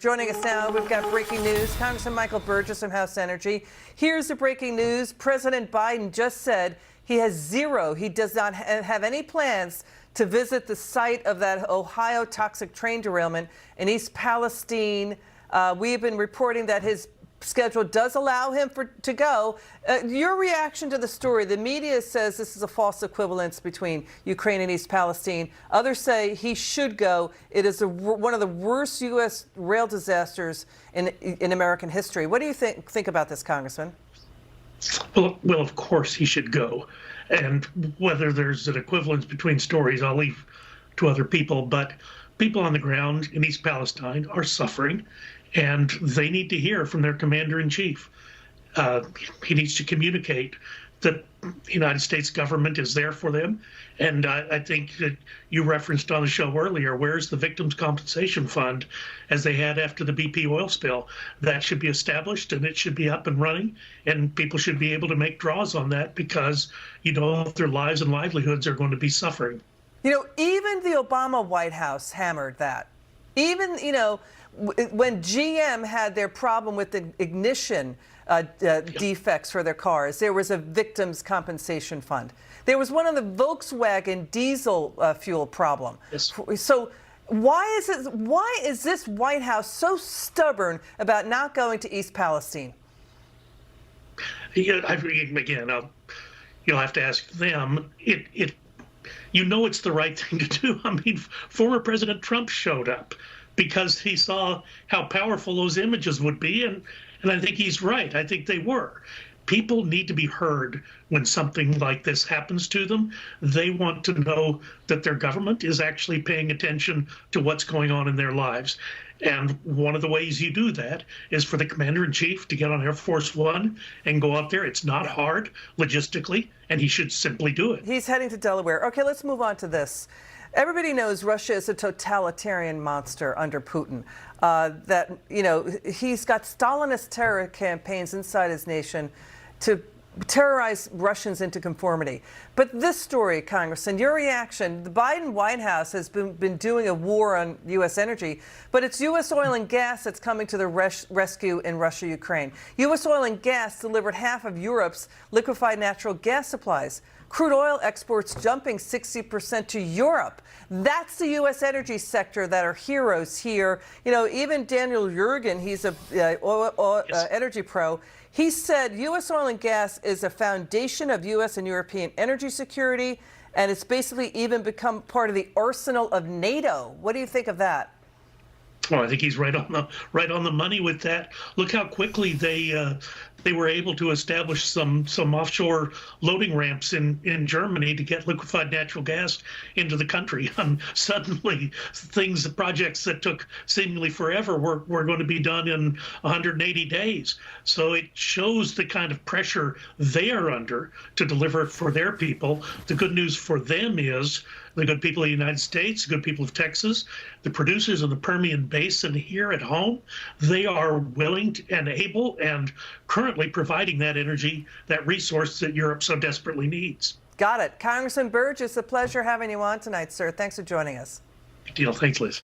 Joining us now, we've got breaking news. Congressman Michael Burgess from House Energy. Here's the breaking news. President Biden just said he does not have any plans to visit the site of that Ohio toxic train derailment in East Palestine. We have been reporting that his schedule does allow him to go. Your reaction to the story? The media says this is a false equivalence between Ukraine and East Palestine. Others say he should go. It is one of the worst U.S. rail disasters in American history. What do you think about this, Congressman? Well, of course he should go. And whether there's an equivalence between stories, I'll leave to other people. But people on the ground in East Palestine are suffering, and they need to hear from their commander-in-chief. He needs to communicate that the United States government is there for them. And I think that you referenced on the show earlier, where's the Victims' Compensation Fund, as they had after the BP oil spill? That should be established, and it should be up and running, and people should be able to make draws on that because, their lives and livelihoods are going to be suffering. Even the Obama White House hammered that. Even, when GM had their problem with the ignition defects for their cars, there was a victims' compensation fund. There was one on the Volkswagen diesel fuel problem. Yes. So why is this White House so stubborn about not going to East Palestine? Again, you'll have to ask them. It's the right thing to do. I mean, former President Trump showed up because he saw how powerful those images would be, and I think he's right. I think they were. People need to be heard when something like this happens to them. They want to know that their government is actually paying attention to what's going on in their lives. And one of the ways you do that is for the commander-in-chief to get on Air Force One and go out there. It's not hard logistically, and he should simply do it. He's heading to Delaware. Okay, let's move on to this. Everybody knows Russia is a totalitarian monster under Putin. He's got Stalinist terror campaigns inside his nation to terrorize Russians into conformity. But this story, Congressman, your reaction, the Biden White House has been doing a war on U.S. energy, but it's U.S. oil and gas that's coming to the rescue in Russia, Ukraine. U.S. oil and gas delivered half of Europe's liquefied natural gas supplies. Crude oil exports jumping 60% to Europe. That's the U.S. energy sector that are heroes here. Even Daniel Yergin, he's a energy pro. He said U.S. oil and gas is a foundation of U.S. and European energy security, and it's basically even become part of the arsenal of NATO. What do you think of that? Oh, I think he's right on the money with that. Look how quickly they were able to establish some offshore loading ramps in Germany to get liquefied natural gas into the country. Suddenly, projects that took seemingly forever were going to be done in 180 days. So it shows the kind of pressure they are under to deliver for their people. The good news for them is the good people of the United States, the good people of Texas, the producers of the Permian Basin here at home, they are willing and able and currently providing that energy, that resource that Europe so desperately needs. Got it. Congressman Burgess, a pleasure having you on tonight, sir. Thanks for joining us. Good deal. Thanks, Liz.